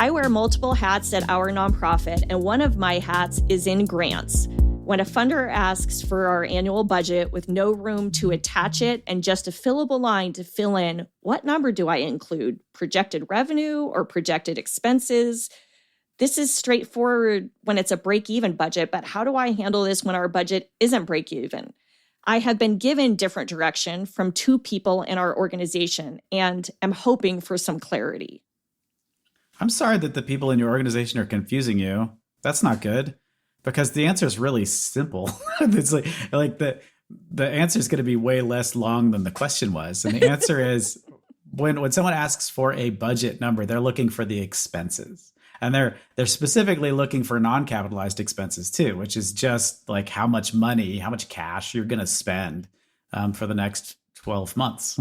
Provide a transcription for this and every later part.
I wear multiple hats at our nonprofit, and one of my hats is in grants. When a funder asks for our annual budget with no room to attach it and just a fillable line to fill in, what number do I include? Projected revenue or projected expenses? This is straightforward when it's a break-even budget, but how do I handle this when our budget isn't break-even? I have been given different direction from two people in our organization and am hoping for some clarity. I'm sorry that the people in your organization are confusing you. That's not good, because the answer is really simple. It's like the answer is going to be way less long than the question was. And the answer is when someone asks for a budget number, they're looking for the expenses. And they're specifically looking for non-capitalized expenses too, which is just like how much money, how much cash you're going to spend for the next 12 months.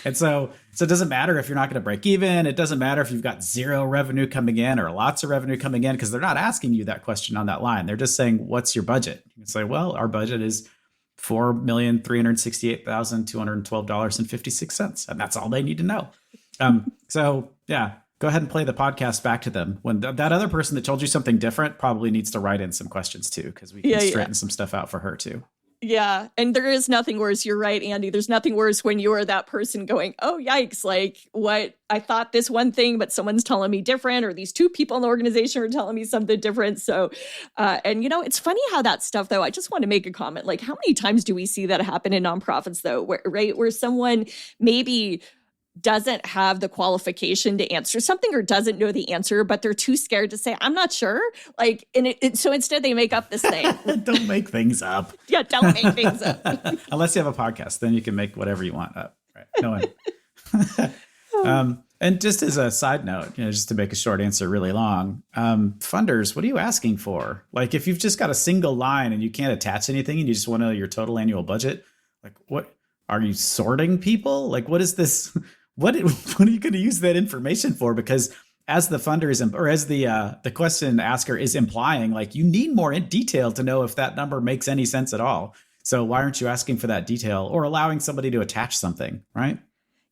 And so it doesn't matter if you're not going to break even. It doesn't matter if you've got zero revenue coming in or lots of revenue coming in, because they're not asking you that question on that line. They're just saying, what's your budget? You can say, well, our budget is $4,368,212.56. And that's all they need to know. So yeah, go ahead and play the podcast back to them. When that other person that told you something different probably needs to write in some questions too, because we can straighten some stuff out for her too. Yeah. And there is nothing worse. You're right, Andy. There's nothing worse when you are that person going, oh, yikes. Like, what? I thought this one thing, but someone's telling me different, or these two people in the organization are telling me something different. So, and it's funny how that stuff, though, I just want to make a comment. Like, how many times do we see that happen in nonprofits, though, where someone maybe doesn't have the qualification to answer something or doesn't know the answer, but they're too scared to say, I'm not sure. Like, so instead they make up this thing. Don't make things up. Yeah, don't make things up. Unless you have a podcast, then you can make whatever you want up. Right? No one. And just as a side note, just to make a short answer really long, funders, what are you asking for? Like, if you've just got a single line and you can't attach anything and you just want to know your total annual budget, like, what are you sorting people? Like, what is this? What are you going to use that information for? Because as the funder is, or as the question asker is implying, like, you need more in detail to know if that number makes any sense at all. So why aren't you asking for that detail or allowing somebody to attach something, right?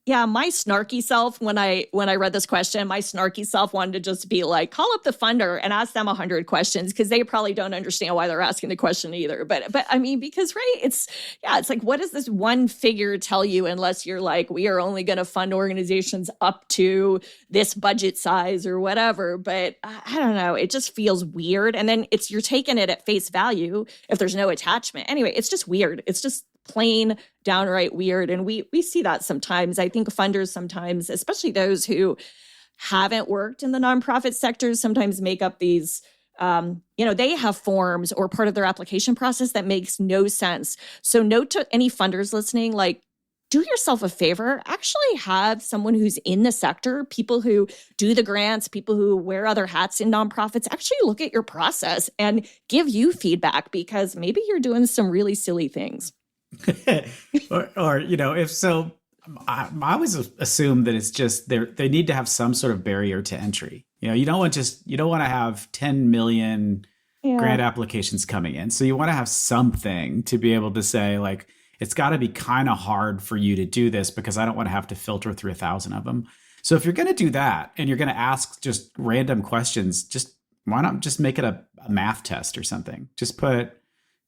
Yeah, my snarky self, when I read this question, my snarky self wanted to just be like, call up the funder and ask them 100 questions, because they probably don't understand why they're asking the question either. But I mean, because, right, it's like, what does this one figure tell you, unless you're like, we are only going to fund organizations up to this budget size or whatever. But I don't know, it just feels weird. And then you're taking it at face value if there's no attachment. Anyway, it's just weird. It's just plain downright weird. And we see that sometimes. I think funders sometimes, especially those who haven't worked in the nonprofit sector, sometimes make up these, they have forms or part of their application process that makes no sense. So note to any funders listening, like, do yourself a favor, actually have someone who's in the sector, people who do the grants, people who wear other hats in nonprofits, actually look at your process and give you feedback, because maybe you're doing some really silly things. or if so, I always assume that it's just they need to have some sort of barrier to entry. You don't want to have 10 million grant applications coming in. So you want to have something to be able to say, like, it's got to be kind of hard for you to do this, because I don't want to have to filter through 1,000 of them. So if you're going to do that and you're going to ask just random questions, why not just make it a math test or something? Just put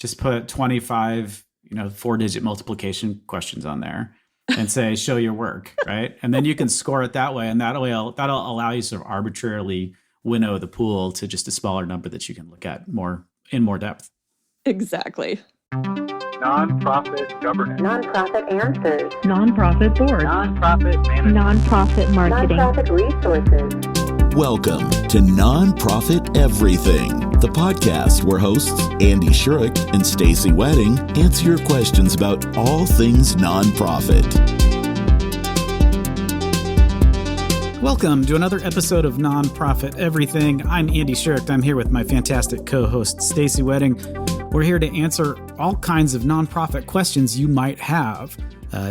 25 4-digit multiplication questions on there and say, show your work, right? And then you can score it that way. And that'll allow you to sort of arbitrarily winnow the pool to just a smaller number that you can look at in more depth. Exactly. Nonprofit governance. Nonprofit answers. Nonprofit board. Nonprofit management. Nonprofit marketing. Nonprofit resources. Welcome to Nonprofit Everything, the podcast where hosts Andy Shurick and Stacey Wedding answer your questions about all things nonprofit. Welcome to another episode of Nonprofit Everything. I'm Andy Shurick. I'm here with my fantastic co-host Stacey Wedding. We're here to answer all kinds of nonprofit questions you might have.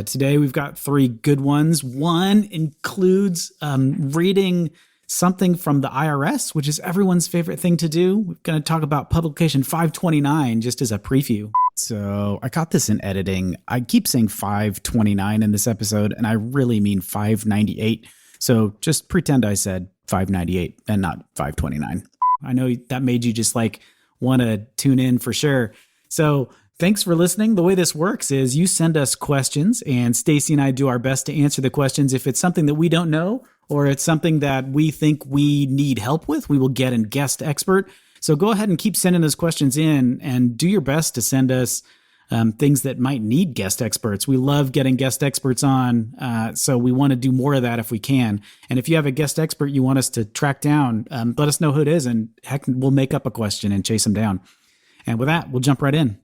Today we've got 3 good ones. One includes reading something from the IRS, which is everyone's favorite thing to do. We're going to talk about Publication 529 just as a preview. So I got this in editing. I keep saying 529 in this episode, and I really mean 598. So just pretend I said 598 and not 529. I know that made you just like want to tune in for sure. So thanks for listening. The way this works is you send us questions and Stacey and I do our best to answer the questions. If it's something that we don't know or it's something that we think we need help with, we will get a guest expert. So go ahead and keep sending those questions in and do your best to send us things that might need guest experts. We love getting guest experts on, so we want to do more of that if we can. And if you have a guest expert you want us to track down, let us know who it is, and heck, we'll make up a question and chase them down. And with that, we'll jump right in.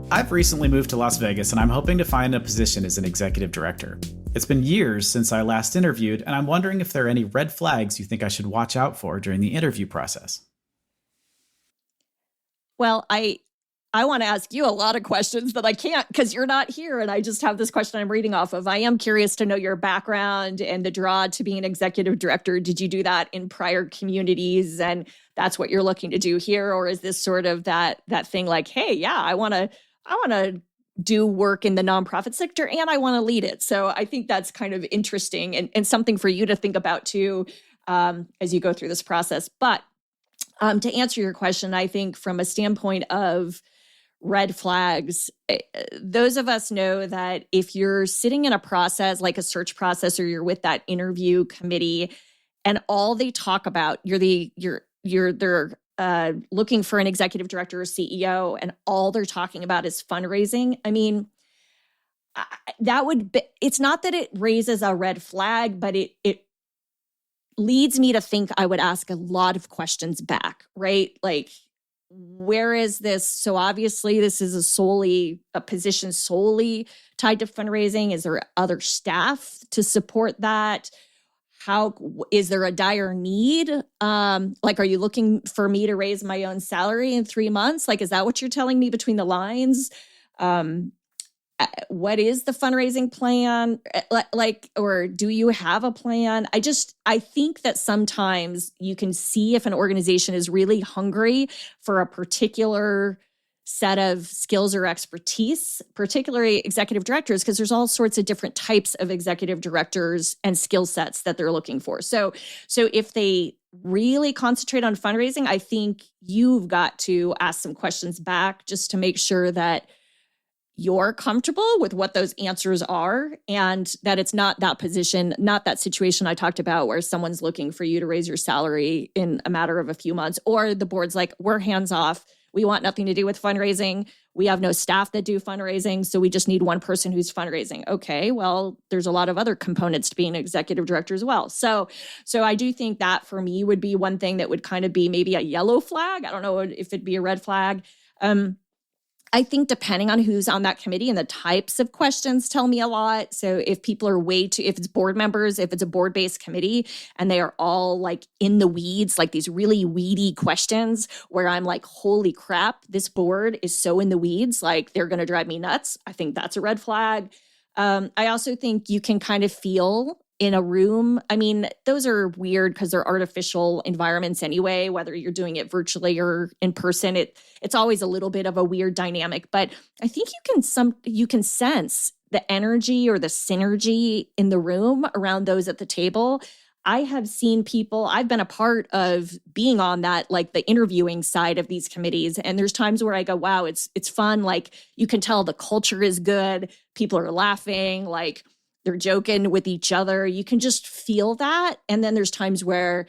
I've recently moved to Las Vegas, and I'm hoping to find a position as an executive director. It's been years since I last interviewed, and I'm wondering if there are any red flags you think I should watch out for during the interview process. Well, I want to ask you a lot of questions, but I can't because you're not here. And I just have this question I'm reading off of. I am curious to know your background and the draw to being an executive director. Did you do that in prior communities and that's what you're looking to do here? Or is this sort of that thing like, hey, yeah, I want to do work in the nonprofit sector and I want to lead it. So I think that's kind of interesting and something for you to think about too as you go through this process. But to answer your question, I think from a standpoint of red flags, those of us know that if you're sitting in a process like a search process or you're with that interview committee and all they talk about, they're looking for an executive director or CEO, and all they're talking about is fundraising. I mean, it's not that it raises a red flag, but it leads me to think I would ask a lot of questions back, right? Like, where is this? So obviously this is a position solely tied to fundraising. Is there other staff to support that? How is there a dire need? Like, are you looking for me to raise my own salary in 3 months? Like, is that what you're telling me between the lines? What is the fundraising plan? Like, or do you have a plan? I think that sometimes you can see if an organization is really hungry for a particular set of skills or expertise, particularly executive directors, because there's all sorts of different types of executive directors and skill sets that they're looking for. So if they really concentrate on fundraising, I think you've got to ask some questions back just to make sure that you're comfortable with what those answers are and that it's not that position, not that situation I talked about where someone's looking for you to raise your salary in a matter of a few months, or the board's like, we're hands off. We want nothing to do with fundraising. We have no staff that do fundraising, so we just need one person who's fundraising. Okay, well, there's a lot of other components to being an executive director as well. So I do think that for me would be one thing that would kind of be maybe a yellow flag. I don't know if it'd be a red flag. I think depending on who's on that committee and the types of questions tell me a lot. So if people are if it's board members, if it's a board-based committee and they are all like in the weeds, like these really weedy questions where I'm like, holy crap, this board is so in the weeds, like they're going to drive me nuts. I think that's a red flag. I also think you can kind of feel in a room. I mean, those are weird because they're artificial environments anyway, whether you're doing it virtually or in person. It's always a little bit of a weird dynamic, but I think you can sense the energy or the synergy in the room around those at the table. I have seen people, I've been a part of being on that, like the interviewing side of these committees. And there's times where I go, wow, it's fun. Like you can tell the culture is good. People are laughing, like they're joking with each other. You can just feel that. And then there's times where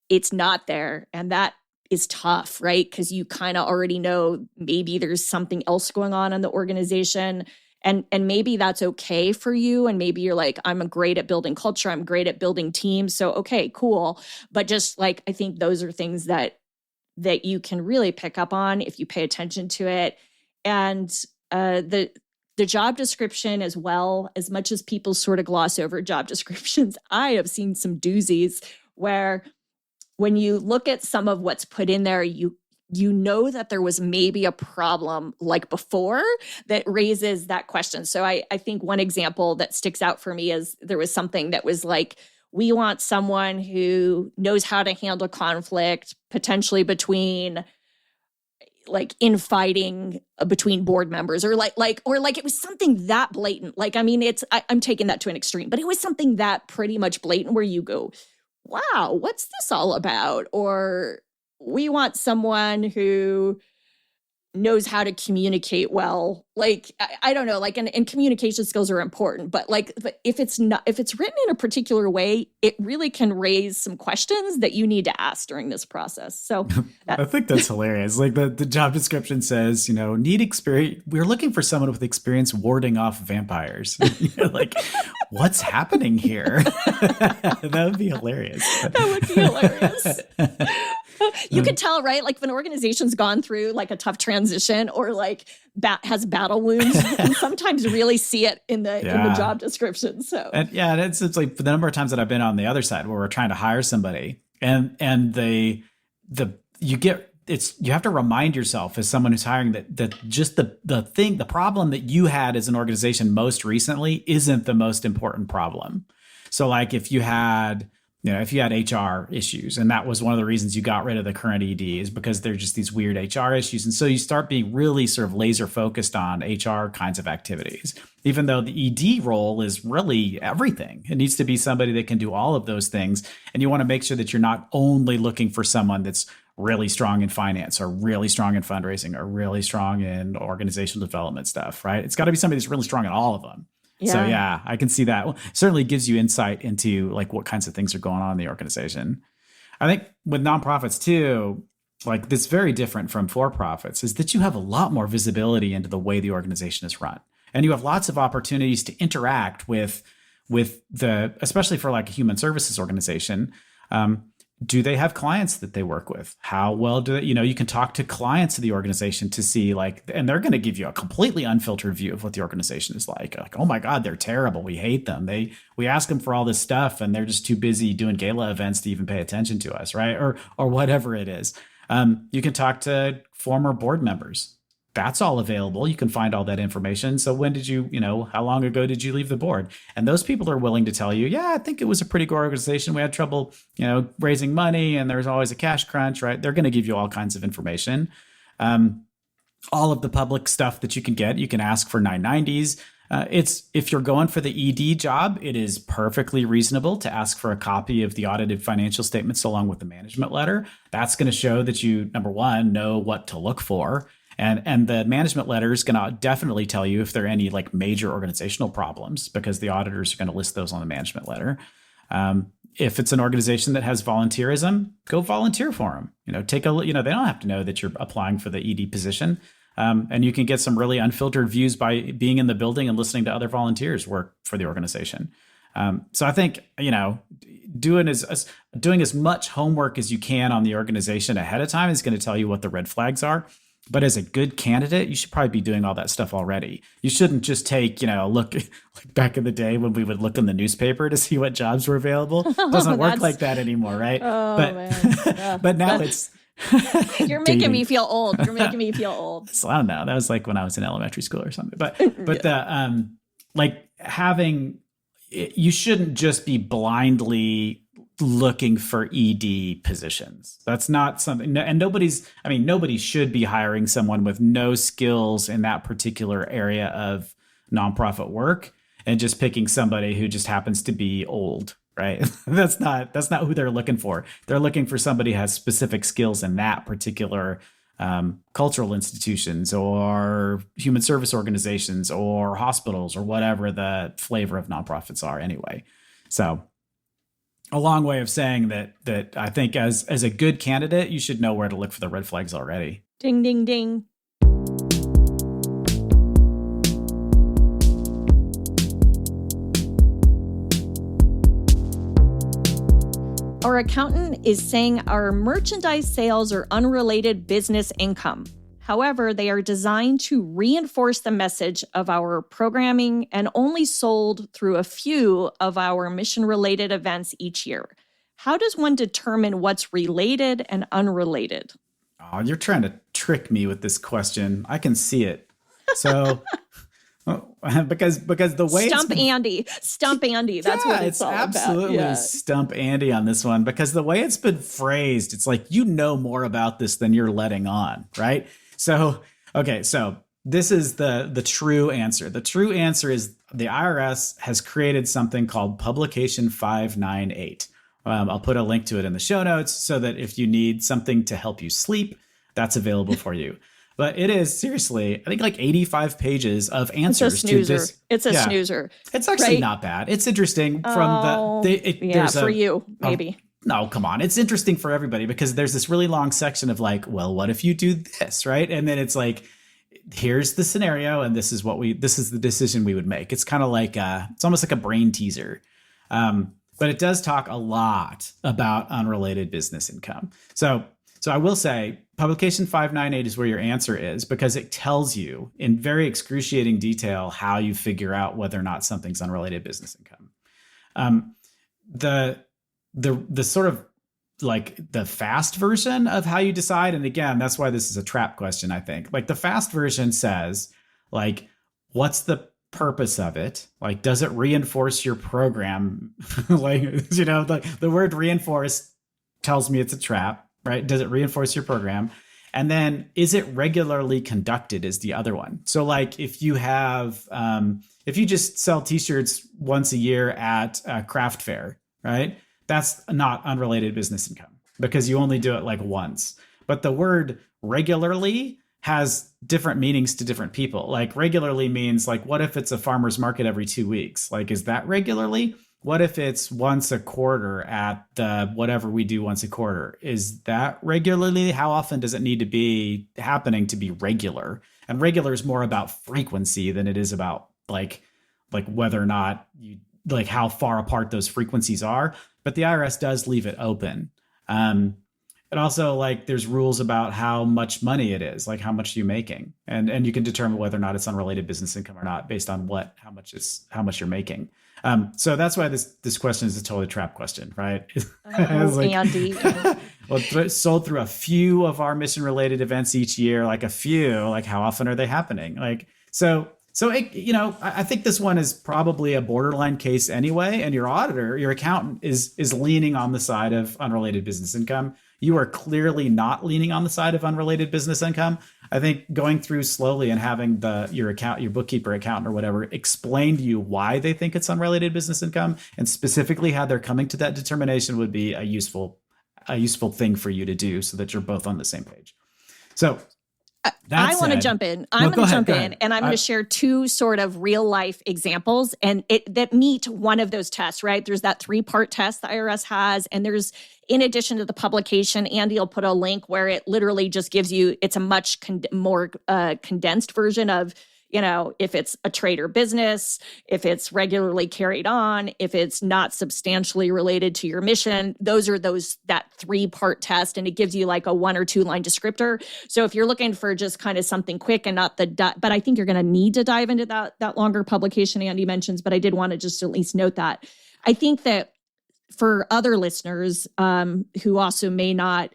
it's not there. And that is tough, right? Because you kind of already know maybe there's something else going on in the organization. And maybe that's okay for you. And maybe you're like, I'm great at building culture. I'm great at building teams. So, okay, cool. But just like, I think those are things that you can really pick up on if you pay attention to it. And the job description as well, as much as people sort of gloss over job descriptions, I have seen some doozies where when you look at some of what's put in there, you know that there was maybe a problem like before that raises that question. So I think one example that sticks out for me is there was something that was like, we want someone who knows how to handle conflict, potentially between infighting between board members, or like it was something that blatant. Like, I mean, I'm taking that to an extreme, but it was something that pretty much blatant where you go, wow, what's this all about? Or we want someone who knows how to communicate well. Like, I don't know, like, and communication skills are important, but if it's written in a particular way, it really can raise some questions that you need to ask during this process. So I think that's hilarious. Like the job description says, need experience. We're looking for someone with experience warding off vampires. Like, what's happening here? That would be hilarious. That would be hilarious. You could tell, right? Like, if an organization's gone through like a tough transition, or like has battle wounds, you can sometimes really see it in the job description. So it's like the number of times that I've been on the other side where we're trying to hire somebody, and you have to remind yourself as someone who's hiring that just the problem that you had as an organization most recently isn't the most important problem. So like if you had HR issues, and that was one of the reasons you got rid of the current ED, is because they're just these weird HR issues. And so you start being really sort of laser focused on HR kinds of activities, even though the ED role is really everything. It needs to be somebody that can do all of those things. And you want to make sure that you're not only looking for someone that's really strong in finance, or really strong in fundraising, or really strong in organizational development stuff, right? It's got to be somebody that's really strong in all of them. Yeah. So yeah, I can see that. Well, it certainly gives you insight into like what kinds of things are going on in the organization. I think with nonprofits too, like this very different from for-profits, is that you have a lot more visibility into the way the organization is run. And you have lots of opportunities to interact with especially for like a human services organization. Do they have clients that they work with? How well do they, you can talk to clients of the organization to see and they're going to give you a completely unfiltered view of what the organization is like. Like, oh my God, they're terrible. We hate them. We ask them for all this stuff and they're just too busy doing gala events to even pay attention to us, right? Or whatever it is. You can talk to former board members. That's all available. You can find all that information. So when did how long ago did you leave the board? And those people are willing to tell you, yeah, I think it was a pretty good organization. We had trouble, raising money, and there was always a cash crunch, right? They're going to give you all kinds of information. All of the public stuff that you can get, you can ask for 990s. If you're going for the ED job, it is perfectly reasonable to ask for a copy of the audited financial statements along with the management letter. That's going to show that you, number one, know what to look for. And the management letter is going to definitely tell you if there are any like major organizational problems, because the auditors are going to list those on the management letter. If it's an organization that has volunteerism, go volunteer for them. They don't have to know that you're applying for the ED position. And you can get some really unfiltered views by being in the building and listening to other volunteers work for the organization. So I think, doing as much homework as you can on the organization ahead of time is going to tell you what the red flags are. But as a good candidate, you should probably be doing all that stuff already. You shouldn't just take, look like back in the day when we would look in the newspaper to see what jobs were available. It doesn't work like that anymore, right? Oh, man. But now it's You're making me feel old. You're making me feel old. So I don't know. That was like when I was in elementary school or something. But the you shouldn't just be blindly looking for ED positions. That's not something, and nobody should be hiring someone with no skills in that particular area of nonprofit work and just picking somebody who just happens to be old, right? That's not who they're looking for. They're looking for somebody who has specific skills in that particular cultural institutions or human service organizations or hospitals or whatever the flavor of nonprofits are anyway. So a long way of saying that I think as a good candidate, you should know where to look for the red flags already. Ding, ding, ding. Our accountant is saying our merchandise sales are unrelated business income. However, they are designed to reinforce the message of our programming and only sold through a few of our mission-related events each year. How does one determine what's related and unrelated? Oh, you're trying to trick me with this question. I can see it. So, because the way Stump Andy. That's what it's all about. Absolutely Stump Andy on this one, because the way it's been phrased, it's like, more about this than you're letting on, right? So, okay, so this is the true answer. The true answer is the IRS has created something called Publication 598. I'll put a link to it in the show notes so that if you need something to help you sleep, that's available for you. But it is seriously, I think like 85 pages of answers to this. It's a snoozer. It's actually not bad. It's interesting from for you, maybe. No, come on. It's interesting for everybody because there's this really long section of like, well, what if you do this, right? And then it's like, here's the scenario and this is the decision we would make. It's kind of like it's almost like a brain teaser. But it does talk a lot about unrelated business income. So I will say Publication 598 is where your answer is because it tells you in very excruciating detail how you figure out whether or not something's unrelated business income. The sort of like the fast version of how you decide, and again, that's why this is a trap question, I think. Like the fast version says, like, what's the purpose of it? Like, does it reinforce your program? Like, the word reinforce tells me it's a trap, right? Does it reinforce your program? And then is it regularly conducted is the other one. So like if you have, if you just sell t-shirts once a year at a craft fair, right? That's not unrelated business income because you only do it like once. But the word regularly has different meanings to different people. Like regularly means like, what if it's a farmer's market every 2 weeks? Like, is that regularly? What if it's once a quarter at the whatever we do once a quarter? Is that regularly? How often does it need to be happening to be regular? And regular is more about frequency than it is about like whether or not you like how far apart those frequencies are. But the IRS does leave it open. And also like there's rules about how much money it is, like how much you're making. And you can determine whether or not it's unrelated business income or not based on how much you're making. So that's why this question is a totally trap question, right? Andy. Well, sold through a few of our mission related events each year, like a few, like how often are they happening? Like, so it, I think this one is probably a borderline case anyway. And your auditor, your accountant is leaning on the side of unrelated business income. You are clearly not leaning on the side of unrelated business income. I think going through slowly and having your bookkeeper, accountant or whatever explain to you why they think it's unrelated business income and specifically how they're coming to that determination would be a useful thing for you to do so that you're both on the same page. So I want to jump in. I'm going to jump in and I'm going to share two sort of real life examples and that meet one of those tests, right? There's that 3-part test the IRS has. And there's, in addition to the publication, Andy will put a link where it literally just gives you, it's a much more condensed version of, if it's a trade or business, if it's regularly carried on, if it's not substantially related to your mission. Those are that 3-part test, and it gives you like a 1 or 2 line descriptor. So if you're looking for just kind of something quick and not but I think you're going to need to dive into that longer publication Andy mentions, but I did want to just at least note that. I think that for other listeners who also may not,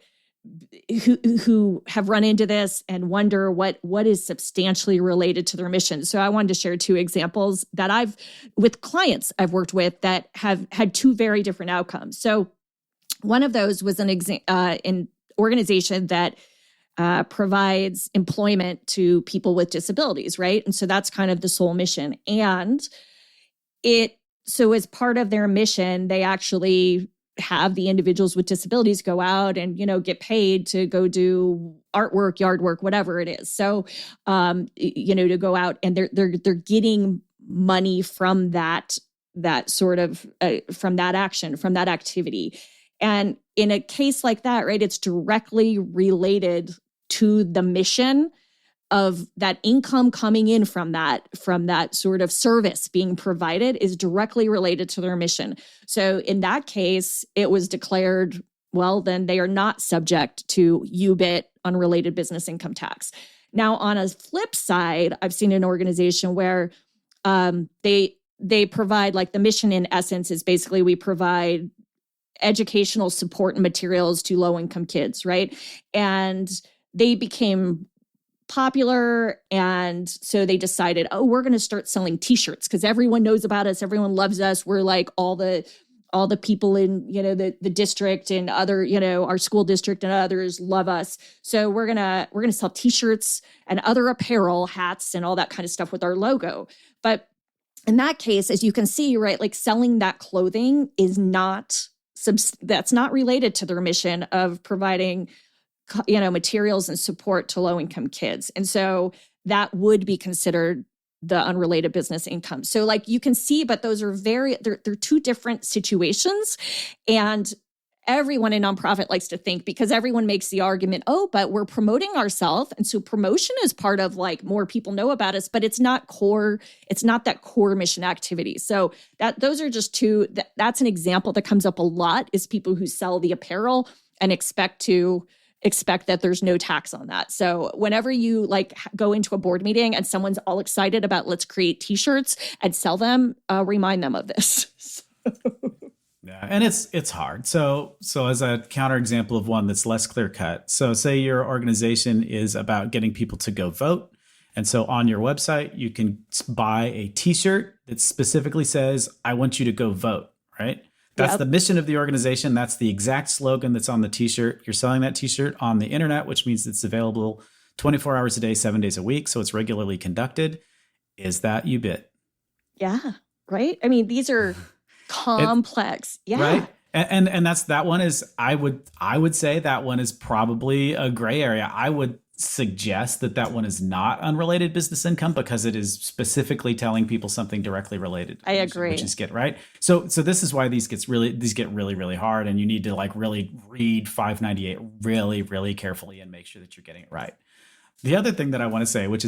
who have run into this and wonder what is substantially related to their mission. So I wanted to share 2 examples that with clients I've worked with that have had 2 very different outcomes. So one of those was an organization that provides employment to people with disabilities, right? And so that's kind of the sole mission. And so as part of their mission, they actually have the individuals with disabilities go out and, get paid to go do artwork, yard work, whatever it is. So, to go out and they're getting money from that sort of, from that action, from that activity. And in a case like that, right, it's directly related to the mission of that income coming in from that sort of service being provided is directly related to their mission. So in that case, it was declared, well, then they are not subject to UBIT, unrelated business income tax. Now, on a flip side, I've seen an organization where they provide, like the mission in essence is basically we provide educational support and materials to low-income kids, right? And they became popular. And so they decided, we're going to start selling t-shirts because everyone knows about us. Everyone loves us. We're like all the all the people in, the district and other, our school district and others love us. So we're going to sell t-shirts and other apparel, hats and all that kind of stuff with our logo. But in that case, as you can see, right, like selling that clothing is that's not related to their mission of providing, materials and support to low-income kids. And so that would be considered the unrelated business income. So like you can see, but those are they're two different situations. And everyone in nonprofit likes to think, because everyone makes the argument, oh, but we're promoting ourselves. And so promotion is part of like more people know about us, but it's not that core mission activity. So those are just two, that's an example that comes up a lot, is people who sell the apparel and expect that there's no tax on that. So whenever you like go into a board meeting and someone's all excited about let's create t-shirts and sell them, remind them of this. Yeah, and it's hard. So as a counterexample of one that's less clear cut. So say your organization is about getting people to go vote. And so on your website, you can buy a t-shirt that specifically says, I want you to go vote, right? That's the mission of the organization. That's the exact slogan that's on the t-shirt. You're selling that t-shirt on the internet, which means it's available 24 hours a day, 7 days a week. So it's regularly conducted. Is that UBIT? Yeah, right? I mean, these are complex. Right. And that one is, I would say that one is probably a gray area. I would suggest that one is not unrelated business income, because it is specifically telling people something directly related. I agree. Which is good, right? So this is why these get really, really hard, and you need to like really read 598 really, really carefully and make sure that you're getting it right. The other thing that I want to say, which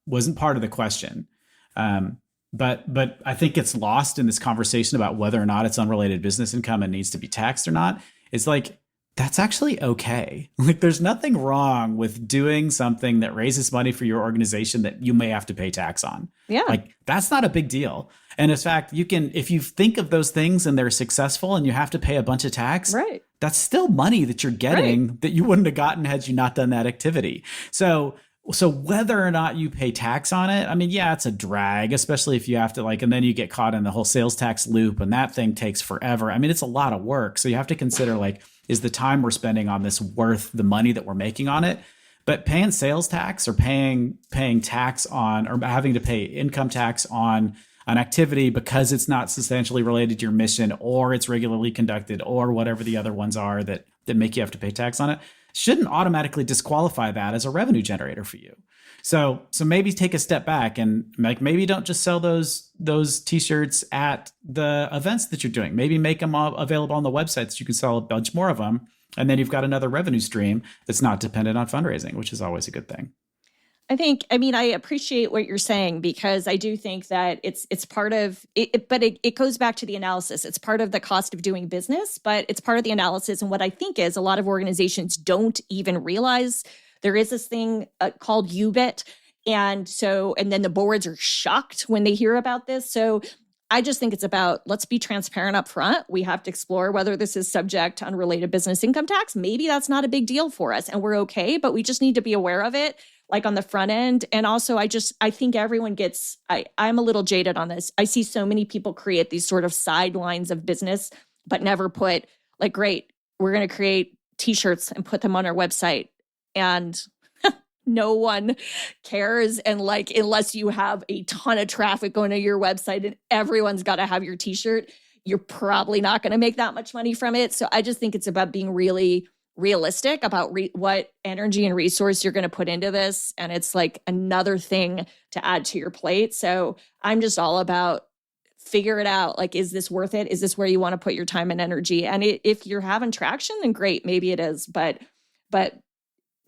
wasn't part of the question, but I think it's lost in this conversation about whether or not it's unrelated business income and needs to be taxed or not, is like, that's actually okay. Like there's nothing wrong with doing something that raises money for your organization that you may have to pay tax on. Yeah. Like that's not a big deal. And in fact, you can, if you think of those things and they're successful and you have to pay a bunch of tax, right, that's still money that you're getting that you wouldn't have gotten had you not done that activity. So whether or not you pay tax on it, I mean, yeah, it's a drag, especially if you have to like, and then you get caught in the whole sales tax loop and that thing takes forever. I mean, it's a lot of work. So you have to consider like, is the time we're spending on this worth the money that we're making on it? But paying sales tax or paying tax on, or having to pay income tax on an activity because it's not substantially related to your mission, or it's regularly conducted, or whatever the other ones are that make you have to pay tax on it, shouldn't automatically disqualify that as a revenue generator for you. So maybe take a step back and like, maybe don't just sell those t-shirts at the events that you're doing. Maybe make them available on the website so you can sell a bunch more of them. And then you've got another revenue stream that's not dependent on fundraising, which is always a good thing. I appreciate what you're saying, because I do think that it's part of it, but it goes back to the analysis. It's part of the cost of doing business, but it's part of the analysis. And what I think is a lot of organizations don't even realize there is this thing called UBIT. And then the boards are shocked when they hear about this. So I just think it's about, let's be transparent up front. We have to explore whether this is subject to unrelated business income tax. Maybe that's not a big deal for us and we're okay, but we just need to be aware of it, like on the front end. And also, I think everyone gets, I'm a little jaded on this. I see so many people create these sort of sidelines of business, but never put like, great, we're going to create t-shirts and put them on our website. And no one cares. And like, unless you have a ton of traffic going to your website and everyone's got to have your t-shirt, you're probably not going to make that much money from it. So I just think it's about being really realistic about what energy and resource you're going to put into this. And it's like another thing to add to your plate. So I'm just all about figure it out. Like, is this worth it? Is this where you want to put your time and energy? And if you're having traction, then great, maybe it is. But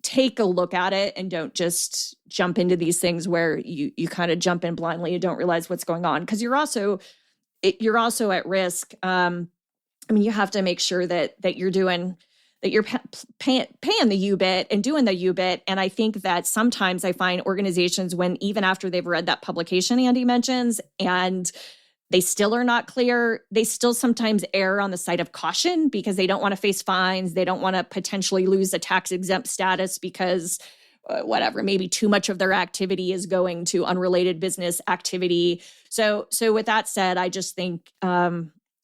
take a look at it and don't just jump into these things where you kind of jump in blindly and don't realize what's going on. Because you're also at risk. You have to make sure that you're doing, that you're paying the UBIT and doing the UBIT. And I think that sometimes I find organizations, when even after they've read that publication Andy mentions and they still are not clear, they still sometimes err on the side of caution because they don't want to face fines. They don't want to potentially lose a tax exempt status because maybe too much of their activity is going to unrelated business activity. So with that said, I just think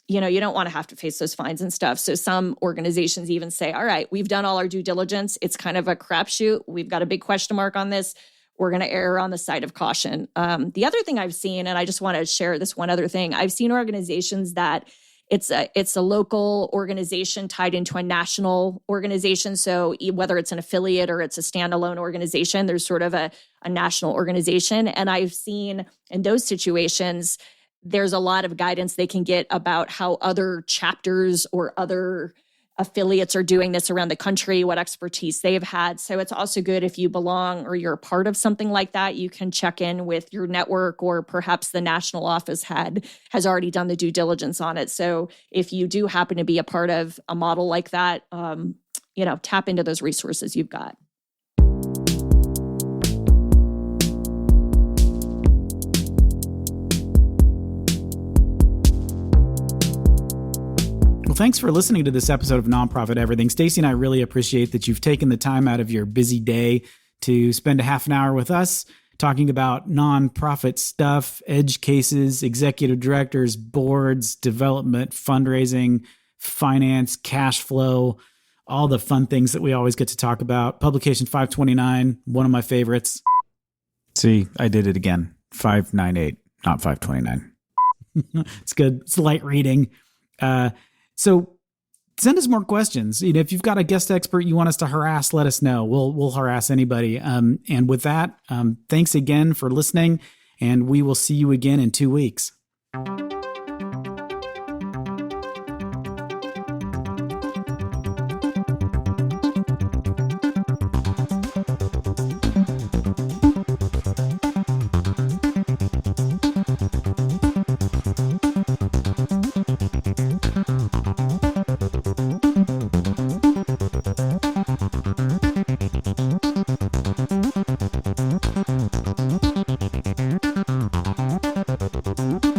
you know, you don't want to have to face those fines and stuff. So some organizations even say, all right, we've done all our due diligence. It's kind of a crapshoot. We've got a big question mark on this. We're going to err on the side of caution. The other thing I've seen, and I just want to share this one other thing, I've seen organizations that it's a local organization tied into a national organization. So whether it's an affiliate or it's a standalone organization, there's sort of a national organization. And I've seen in those situations, there's a lot of guidance they can get about how other chapters or other affiliates are doing this around the country, what expertise they've had. So it's also good if you belong or you're a part of something like that, you can check in with your network, or perhaps the national office has already done the due diligence on it. So if you do happen to be a part of a model like that, tap into those resources you've got. Well, thanks for listening to this episode of Nonprofit Everything. Stacey and I really appreciate that you've taken the time out of your busy day to spend a half an hour with us talking about nonprofit stuff, edge cases, executive directors, boards, development, fundraising, finance, cash flow, all the fun things that we always get to talk about. Publication 529, one of my favorites. See, I did it again. 598, not 529. It's good. It's light reading. So send us more questions. You know, if you've got a guest expert you want us to harass, let us know. We'll harass anybody. And with that, thanks again for listening, and we will see you again in 2 weeks. Thank you.